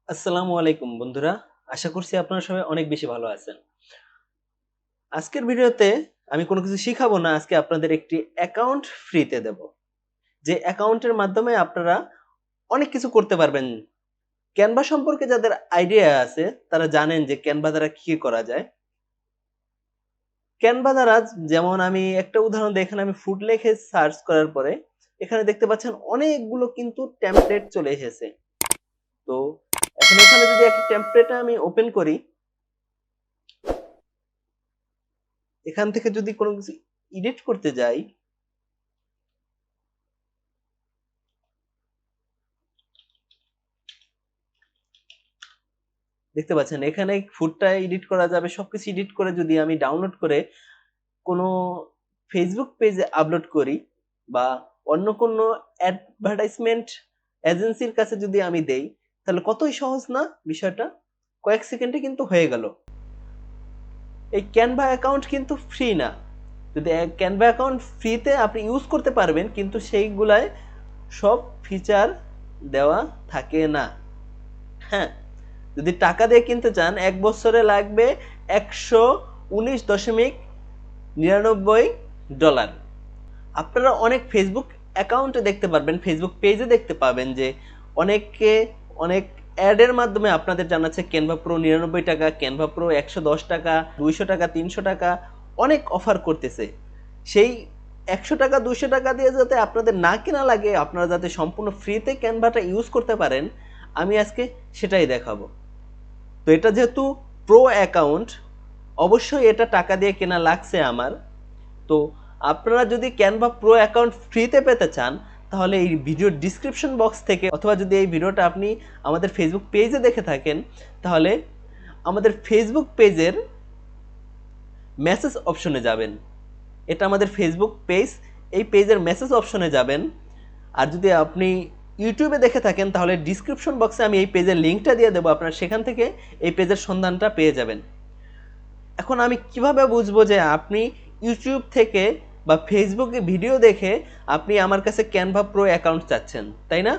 আসসালামু আলাইকুম বন্ধুরা। আশা করছি আপনারা সবাই অনেক বেশি ভালো আছেন। আজকের ভিডিওতে আমি কোনো কিছু শিখাবো না। আজকে আপনাদের একটি অ্যাকাউন্ট ফ্রিতে দেব। যে অ্যাকাউন্টের মাধ্যমে আপনারা অনেক কিছু করতে পারবেন। ক্যানভা সম্পর্কে যাদের আইডিয়া আছে তারা জানেন যে ক্যানভা দ্বারা কি করা যায়। ক্যানভা দ্বারা যেমন আমি একটা উদাহরণ দিই, এখানে আমি ফুড লিখে সার্চ করার পরে এখানে দেখতে পাচ্ছেন অনেকগুলো কিন্তু টেমপ্লেট চলে এসেছে। তো এখন এখানে যদি একটা টেমপ্লেট আমি ওপেন করি, এখান থেকে যদি কোনো কিছু এডিট করতে যাই, দেখতে পাচ্ছেন এখানে ফুডটা এডিট করা যাবে। সবকিছু এডিট করে যদি আমি ডাউনলোড করে কোনো ফেসবুক পেজে আপলোড করি বা অন্য কোনো অ্যাডভার্টাইজমেন্ট এজেন্সির কাছে যদি আমি দেই, তাহলে কতই সহজ না বিষয়টা? কয়েক সেকেন্ডে কিন্তু হয়ে গেল। এই ক্যানভা অ্যাকাউন্ট কিন্তু ফ্রি না। যদি ক্যানভা অ্যাকাউন্ট ফ্রিতে আপনি ইউজ করতে পারবেন, কিন্তু সেইগুলায় সব ফিচার দেওয়া থাকে না। হ্যাঁ, যদি টাকা দিয়ে কিনতে চান ১ বছরে লাগবে $১19.99। আপনারা অনেক ফেসবুক অ্যাকাউন্টে দেখতে পারবেন, ফেসবুক পেজে দেখতে পাবেন যে অনেকে অনেক অ্যাডের মাধ্যমে আপনাদের জানাচ্ছে ক্যানভা প্রো ৳৯৯, ক্যানভা প্রো ৳১১০, ৳২০০, ৳৩০০ অনেক অফার করতেছে। সেই ৳১০০, ৳২০০ দিয়ে যাতে আপনাদের না কেনা লাগে, আপনারা যাতে সম্পূর্ণ ফ্রিতে ক্যানভাটা ইউজ করতে পারেন, আমি আজকে সেটাই দেখাবো। তো এটা যেহেতু প্রো অ্যাকাউন্ট, অবশ্যই এটা টাকা দিয়ে কেনা লাগছে আমার। তো আপনারা যদি ক্যানভা প্রো অ্যাকাউন্ট ফ্রিতে পেতে চান, তাহলে এই ভিডিওর ডিসক্রিপশন বক্স থেকে, অথবা যদি এই ভিডিওটা আপনি আমাদের ফেসবুক পেজে দেখে থাকেন, তাহলে আমাদের ফেসবুক পেজের মেসেজ অপশনে যাবেন। এটা আমাদের ফেসবুক পেজ, এই পেজের মেসেজ অপশনে যাবেন। আর যদি আপনি ইউটিউবে দেখে থাকেন, তাহলে ডিসক্রিপশন বক্সে আমি এই পেজের লিঙ্কটা দিয়ে দেবো, আপনারা সেখান থেকে এই পেজের সন্ধানটা পেয়ে যাবেন। এখন আমি কিভাবে বুঝবো যে আপনি ইউটিউব থেকে বা ফেসবুকে ভিডিও দেখে আপনি আমার কাছে ক্যানভা প্রো অ্যাকাউন্ট চাচ্ছেন, তাই না?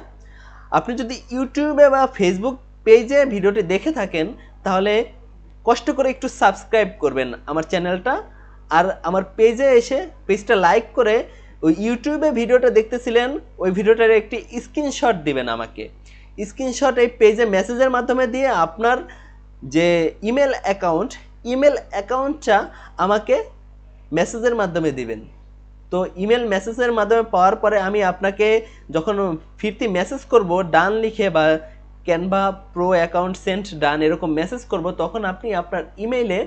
আপনি যদি ইউটিউবে বা ফেসবুক পেজে ভিডিওটি দেখে থাকেন, তাহলে কষ্ট করে একটু সাবস্ক্রাইব করবেন আমার চ্যানেলটা, আর আমার পেজে এসে পেজটা লাইক করে ওই ইউটিউবে ভিডিওটা দেখতেছিলেন ওই ভিডিওটার একটি স্ক্রিনশট দিবেন আমাকে। স্ক্রিনশট এই পেজে মেসেজের মাধ্যমে দিয়ে আপনার যে ইমেল অ্যাকাউন্টটা আমাকে মেসেজের মাধ্যমে দিবেন। তো ইমেল মেসেজের মাধ্যমে পাওয়ার পরে আমি আপনাকে যখন ফিরতি মেসেজ করব ডান লিখে বা ক্যানভা প্রো অ্যাকাউন্ট সেন্ট ডান এরকম মেসেজ করব, তখন আপনি আপনার ইমেইলে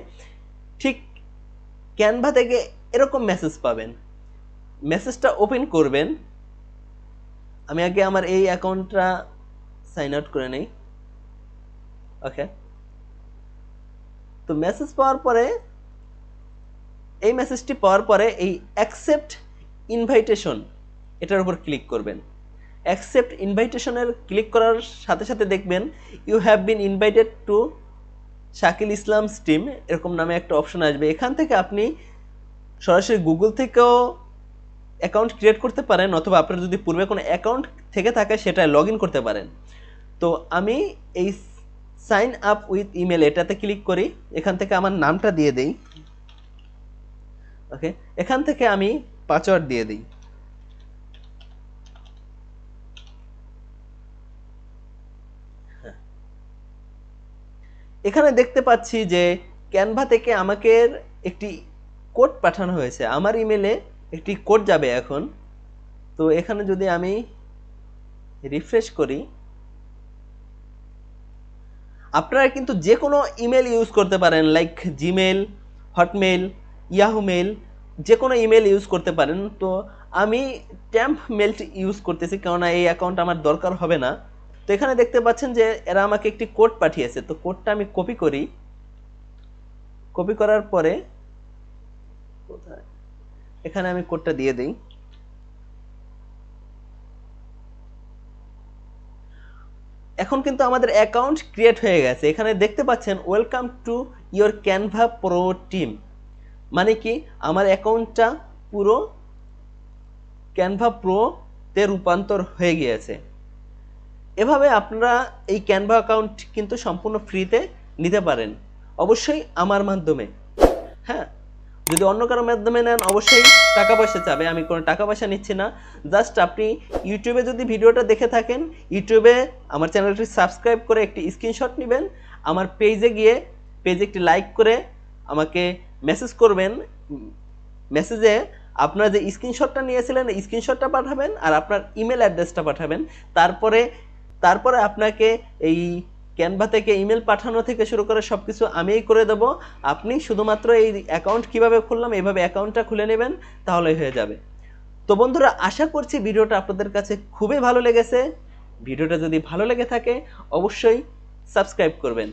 ঠিক ক্যানভা থেকে এরকম মেসেজ পাবেন। মেসেজটা ওপেন করবেন। আমি আগে আমার এই অ্যাকাউন্টটা সাইন আউট করে নেই। ওকে, তো মেসেজ পাওয়ার পরে এই মেসেজটি পাওয়ার পরে এই অ্যাকসেপ্ট ইনভাইটেশন এটার উপর ক্লিক করবেন। অ্যাকসেপ্ট ইনভাইটেশনের ক্লিক করার সাথে সাথে দেখবেন you have been invited to Shakil Islam stream এরকম নামে একটা অপশন আসবে। এখান থেকে আপনি সরাসরি গুগল থেকেও অ্যাকাউন্ট ক্রিয়েট করতে পারেন, অথবা আপনার যদি পূর্বে কোনো অ্যাকাউন্ট থেকে থাকে সেটা লগ ইন করতে পারেন। তো আমি এই সাইন আপ উইথ ইমেল এটাতে ক্লিক করি। এখান থেকে আমার নামটা দিয়ে দেই। ওকে, এখান থেকে আমি পাসওয়ার্ড দিয়ে দিই। এখানে দেখতে পাচ্ছি যে ক্যানভা থেকে আমাকে একটি কোড পাঠানো হয়েছে। আমার ইমেলে একটি কোড যাবে এখন। তো এখানে যদি আমি রিফ্রেশ করি, আপনারা কিন্তু যে কোনো ইমেল ইউজ করতে পারেন, like Gmail, Hotmail, Yahoo mail, যে কোনো ইমেল ইউজ করতে পারেন। তো আমি ট্যাম্প মেল ইউজ করতেছি, কেননা এই অ্যাকাউন্ট আমার দরকার হবে না। তো এখানে দেখতে পাচ্ছেন যে এরা আমাকে একটি কোড পাঠিয়েছে। তো কোডটা আমি কপি করি। কপি করার পরে কোথায়, এখানে আমি কোডটা দিয়ে দিই। এখন কিন্তু আমাদের অ্যাকাউন্ট ক্রিয়েট হয়ে গেছে। এখানে দেখতে পাচ্ছেন welcome to your Canva pro team, মানে কি আমার অ্যাকাউন্টটা পুরো ক্যানভা প্রো তে রূপান্তর হয়ে গিয়েছে। এভাবে আপনারা এই ক্যানভা অ্যাকাউন্ট কিন্তু সম্পূর্ণ ফ্রিতে নিতে পারেন, অবশ্যই আমার মাধ্যমে। হ্যাঁ, যদি অন্য কারো মাধ্যমে নেন অবশ্যই টাকা পয়সা চাবে, আমি কোনো টাকা পয়সা নিচ্ছি না। জাস্ট আপনি ইউটিউবে যদি ভিডিওটা দেখে থাকেন, ইউটিউবে আমার চ্যানেলটি সাবস্ক্রাইব করে একটি স্ক্রিনশট নেবেন, আমার পেজে গিয়ে পেজে একটি লাইক করে আমাকে মেসেজ করবেন। মেসেজে আপনারা যে স্ক্রিনশটটা নিয়েছিলেন স্ক্রিনশটটা পাঠাবেন আর আপনার ইমেল অ্যাড্রেসটা পাঠাবেন। তারপরে আপনাকে এই ক্যানভা থেকে ইমেল পাঠানো থেকে শুরু করে সব কিছু আমিই করে দেব। আপনি শুধুমাত্র এই অ্যাকাউন্ট কিভাবে খুললাম এইভাবে অ্যাকাউন্টটা খুলে নেবেন, তাহলেই হয়ে যাবে। তো বন্ধুরা, আশা করছি ভিডিওটা আপনাদের কাছে খুবই ভালো লেগেছে। ভিডিওটা যদি ভালো লেগে থাকে অবশ্যই সাবস্ক্রাইব করবেন।